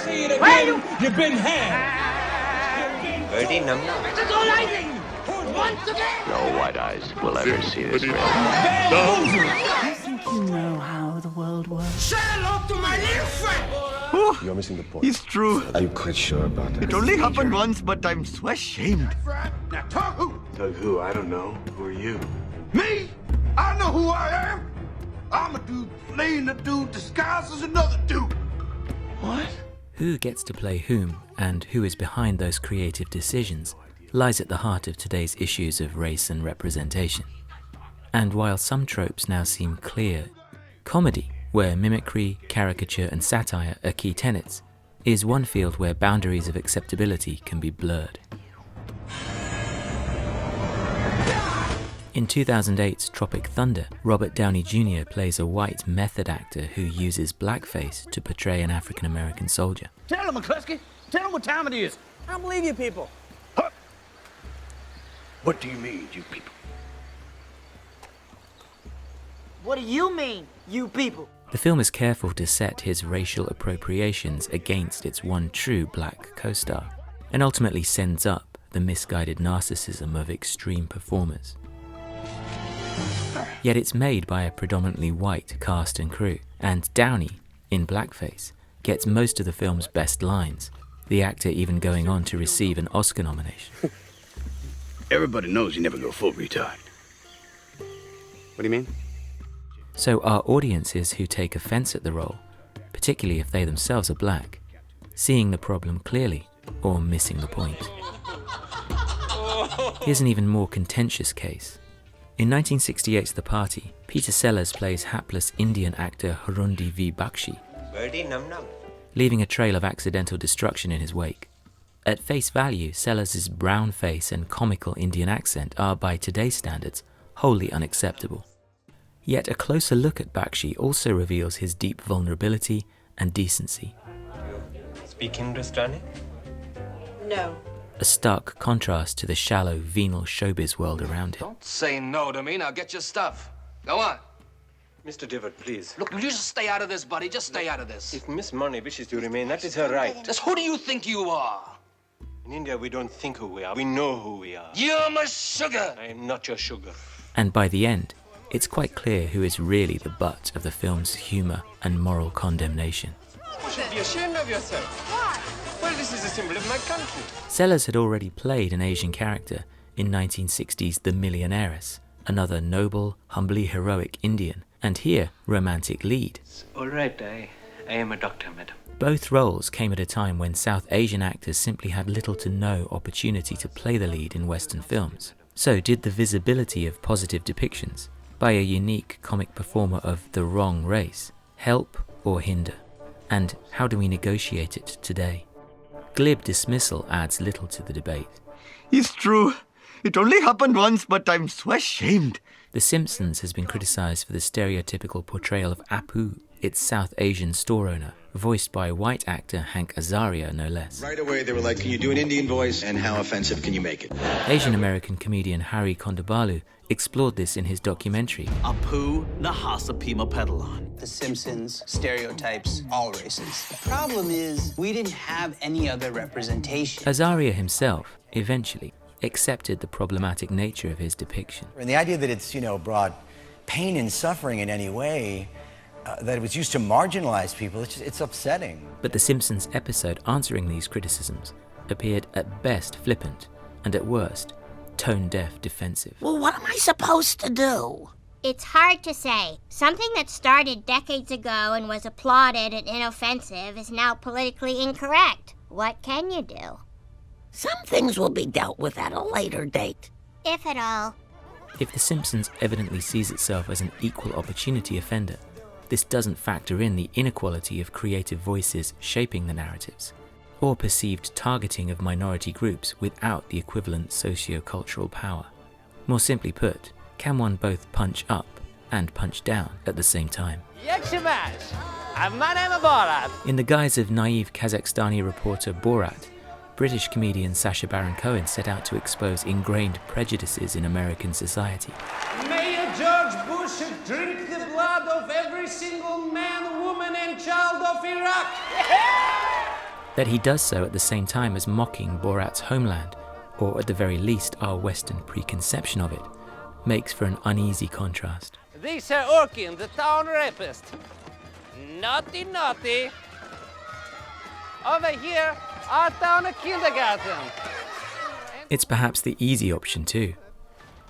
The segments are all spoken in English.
say it again, you've been had. Birdie num num. Once again. No white eyes will ever see this man. Bamboozled. I think you know how the world works. Say hello to my little friend. Oh, you're missing the point. It's true. Are you quite sure about that? It only happened once, but I'm so ashamed. Now talk who? Tug who? I don't know. Who are you? Me? I know who I am. I'm a dude playing a dude disguised as another dude. What? Who gets to play whom and who is behind those creative decisions lies at the heart of today's issues of race and representation. And while some tropes now seem clear, comedy, where mimicry, caricature and satire are key tenets, is one field where boundaries of acceptability can be blurred. In 2008's Tropic Thunder, Robert Downey Jr. plays a white method actor who uses blackface to portray an African-American soldier. Tell him, McCluskey. Tell him what time it is. I don't believe you people. Huh? What do you mean, you people? What do you mean, you people? The film is careful to set his racial appropriations against its one true black co-star, and ultimately sends up the misguided narcissism of extreme performers. Yet it's made by a predominantly white cast and crew, and Downey, in blackface, gets most of the film's best lines, the actor even going on to receive an Oscar nomination. Everybody knows you never go full retard. What do you mean? So are audiences who take offense at the role, particularly if they themselves are black, seeing the problem clearly or missing the point? Here's an even more contentious case. In 1968's The Party, Peter Sellers plays hapless Indian actor Harundi V. Bakshi, Birdie num num. leaving a trail of accidental destruction in his wake. At face value, Sellers' brown face and comical Indian accent are, by today's standards, wholly unacceptable. Yet a closer look at Bakshi also reveals his deep vulnerability and decency. Speak Hindustani? No. A stark contrast to the shallow, venal showbiz world around him. Don't say no to me. Now get your stuff. Go on. Mr. Divot, please. Look, you just stay out of this, buddy. Just stay out of this. If Miss Money wishes to remain, that is her right. Just who do you think you are? In India, we don't think who we are. We know who we are. You're my sugar. I am not your sugar. And by the end, it's quite clear who is really the butt of the film's humour and moral condemnation. You should be ashamed of yourself. Why? Well, this is a symbol of my country. Sellers had already played an Asian character in 1960's The Millionairess, another noble, humbly heroic Indian, and here, romantic lead. All right, I am a doctor, madam. Both roles came at a time when South Asian actors simply had little to no opportunity to play the lead in Western films. So did the visibility of positive depictions by a unique comic performer of the wrong race help or hinder? And how do we negotiate it today? Glib dismissal adds little to the debate. It's true. It only happened once, but I'm so ashamed. The Simpsons has been criticised for the stereotypical portrayal of Apu, its South Asian store owner, voiced by white actor Hank Azaria, no less. Right away, they were like, can you do an Indian voice, and how offensive can you make it? Asian-American comedian Harry Kondabalu explored this in his documentary. Apu Nahasapima Pedalon. The Simpsons, stereotypes, all races. The problem is, we didn't have any other representation. Azaria himself, eventually, accepted the problematic nature of his depiction. And the idea that it's, brought pain and suffering in any way, that it was used to marginalize people, it's upsetting. But the Simpsons episode answering these criticisms appeared at best flippant and at worst tone-deaf defensive. Well, what am I supposed to do? It's hard to say. Something that started decades ago and was applauded and inoffensive is now politically incorrect. What can you do? Some things will be dealt with at a later date. If at all. If The Simpsons evidently sees itself as an equal opportunity offender, this doesn't factor in the inequality of creative voices shaping the narratives, or perceived targeting of minority groups without the equivalent socio-cultural power. More simply put, can one both punch up and punch down at the same time? In the guise of naive Kazakhstani reporter Borat, British comedian Sacha Baron Cohen set out to expose ingrained prejudices in American society. May George Bush drink the blood of every single man, woman, and child of Iraq. That he does so at the same time as mocking Borat's homeland, or at the very least our Western preconception of it, makes for an uneasy contrast. This Orkin, the town rapist. Naughty, naughty. Over here, our town kindergarten. It's perhaps the easy option too.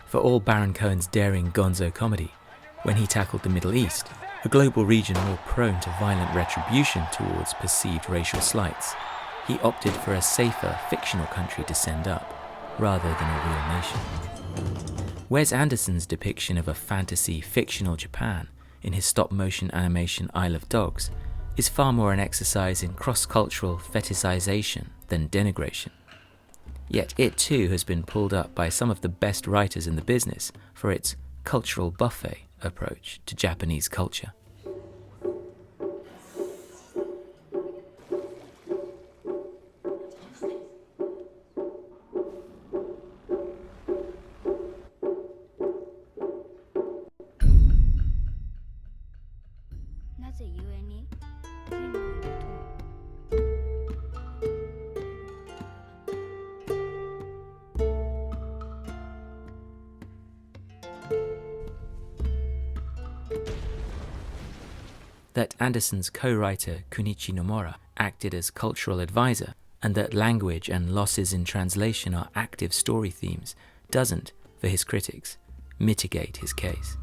For all Baron Cohen's daring gonzo comedy, when he tackled the Middle East, a global region more prone to violent retribution towards perceived racial slights, he opted for a safer fictional country to send up, rather than a real nation. Wes Anderson's depiction of a fantasy fictional Japan in his stop-motion animation Isle of Dogs is far more an exercise in cross-cultural fetishization than denigration. Yet it too has been pulled up by some of the best writers in the business for its cultural buffet approach to Japanese culture. That Anderson's co-writer Kunichi Nomura acted as cultural advisor, and that language and losses in translation are active story themes, doesn't, for his critics, mitigate his case.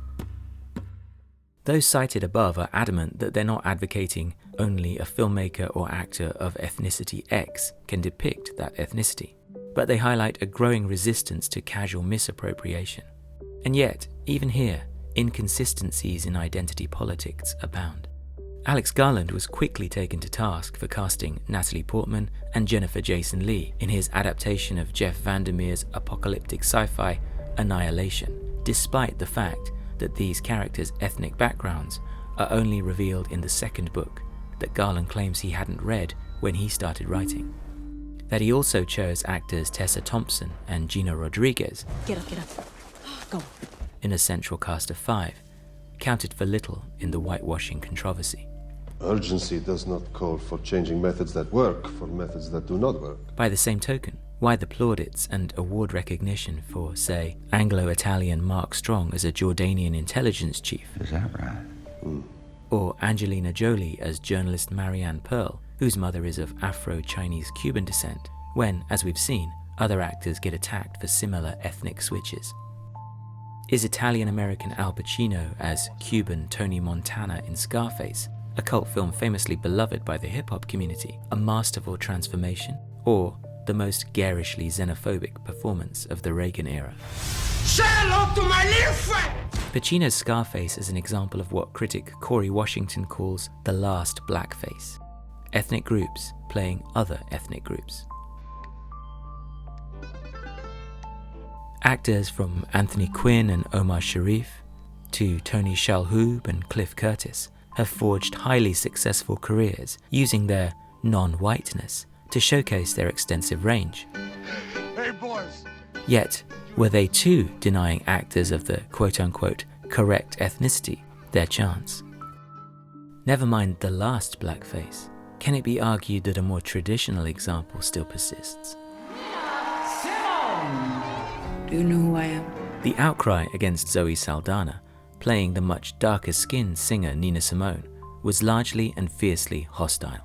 Those cited above are adamant that they're not advocating only a filmmaker or actor of ethnicity X can depict that ethnicity, but they highlight a growing resistance to casual misappropriation. And yet, even here, inconsistencies in identity politics abound. Alex Garland was quickly taken to task for casting Natalie Portman and Jennifer Jason Leigh in his adaptation of Jeff Vandermeer's apocalyptic sci-fi Annihilation, despite the fact that these characters' ethnic backgrounds are only revealed in the second book that Garland claims he hadn't read when he started writing. That he also chose actors Tessa Thompson and Gina Rodriguez Get up. Go. in a central cast of 5 counted for little in the whitewashing controversy. Urgency does not call for changing methods that work for methods that do not work. By the same token, why the plaudits and award recognition for, say, Anglo-Italian Mark Strong as a Jordanian intelligence chief? Is that right? Or Angelina Jolie as journalist Marianne Pearl, whose mother is of Afro-Chinese Cuban descent, when, as we've seen, other actors get attacked for similar ethnic switches? Is Italian-American Al Pacino as Cuban Tony Montana in Scarface, a cult film famously beloved by the hip-hop community, a masterful transformation, or the most garishly xenophobic performance of the Reagan era? Say hello to my little friend! Pacino's Scarface is an example of what critic Corey Washington calls the last blackface, ethnic groups playing other ethnic groups. Actors from Anthony Quinn and Omar Sharif to Tony Shalhoub and Cliff Curtis have forged highly successful careers using their non-whiteness to showcase their extensive range. Hey, boys! Yet, were they too denying actors of the quote-unquote correct ethnicity their chance? Never mind the last blackface, can it be argued that a more traditional example still persists? Do you know who I am? The outcry against Zoe Saldana, playing the much darker-skinned singer Nina Simone, was largely and fiercely hostile.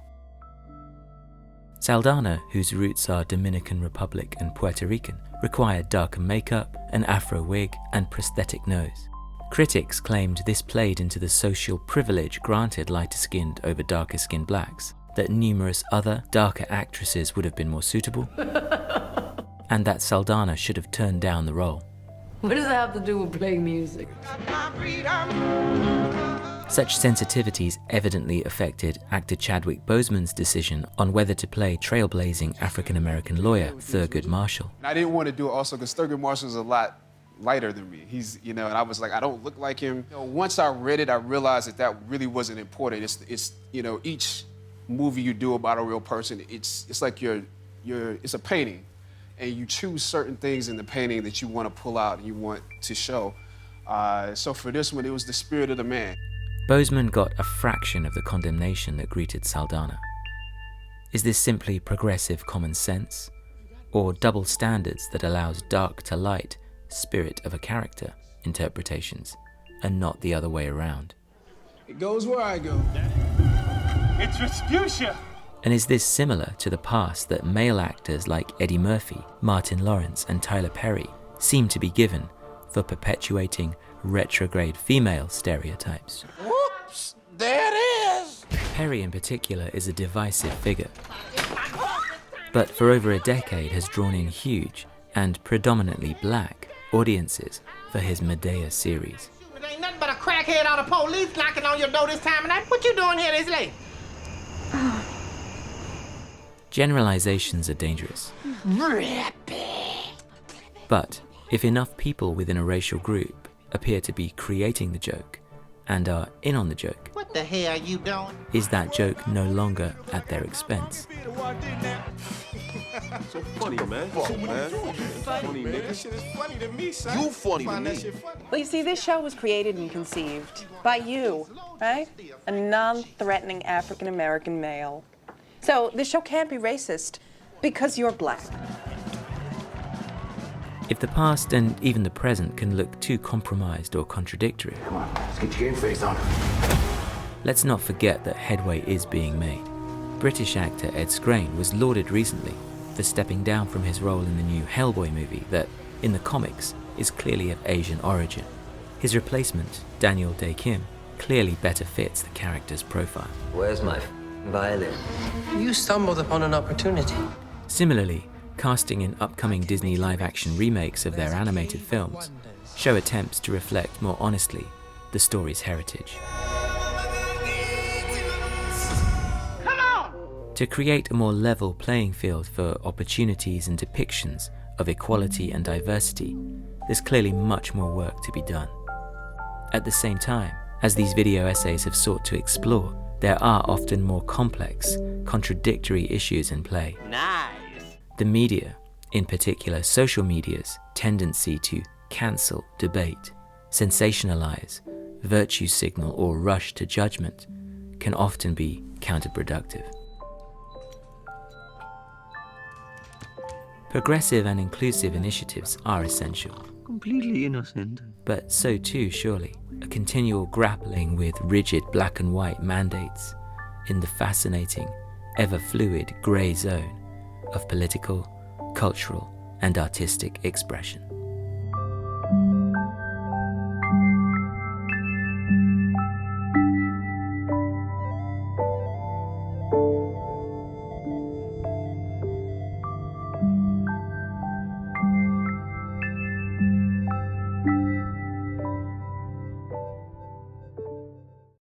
Saldana, whose roots are Dominican Republic and Puerto Rican, required darker makeup, an afro wig, and prosthetic nose. Critics claimed this played into the social privilege granted lighter-skinned over darker-skinned blacks, that numerous other, darker actresses would have been more suitable, and that Saldana should have turned down the role. What does that have to do with playing music? Such sensitivities evidently affected actor Chadwick Boseman's decision on whether to play trailblazing African-American lawyer Thurgood Marshall. I didn't want to do it also because Thurgood Marshall's a lot lighter than me. He's, and I was like, I don't look like him. Once I read it, I realized that that really wasn't important. It's each movie you do about a real person, it's like it's a painting. And you choose certain things in the painting that you want to pull out and you want to show. So for this one, it was the spirit of the man. Boseman got a fraction of the condemnation that greeted Saldana. Is this simply progressive common sense? Or double standards that allows dark to light, spirit of a character interpretations, and not the other way around? It goes where I go. It's Respucia! And is this similar to the past that male actors like Eddie Murphy, Martin Lawrence, and Tyler Perry seem to be given for perpetuating retrograde female stereotypes? Whoops! There it is! Perry in particular is a divisive figure, but for over a decade has drawn in huge and predominantly black audiences for his Medea series. It ain't nothing but a crackhead out of police knocking on your door this time of night. What you doing here this late? Generalizations are dangerous. But if enough people within a racial group appear to be creating the joke and are in on the joke, What the hell are you doing? is that joke no longer at their expense? So funny, man. Funny, nigga. That shit is funny to me, son. You funny to Find that me. shit funny. Well, you see, this show was created and conceived by you, right? A non-threatening African-American male. So this show can't be racist because you're black. If the past and even the present can look too compromised or contradictory, Come on, let's get your game face on. let's not forget that headway is being made. British actor Ed Skrein was lauded recently for stepping down from his role in the new Hellboy movie that, in the comics, is clearly of Asian origin. His replacement, Daniel Day-Kim, clearly better fits the character's profile. Where's my violin? You stumbled upon an opportunity. Similarly, casting in upcoming Disney live-action remakes of their animated films show attempts to reflect more honestly the story's heritage. Come on! To create a more level playing field for opportunities and depictions of equality and diversity, there's clearly much more work to be done. At the same time, as these video essays have sought to explore, there are often more complex, contradictory issues in play. Nice! The media, in particular social media's tendency to cancel debate, sensationalize, virtue signal, or rush to judgment can often be counterproductive. Progressive and inclusive initiatives are essential. Completely innocent. But so too, surely, a continual grappling with rigid black and white mandates in the fascinating, ever-fluid grey zone of political, cultural, and artistic expression.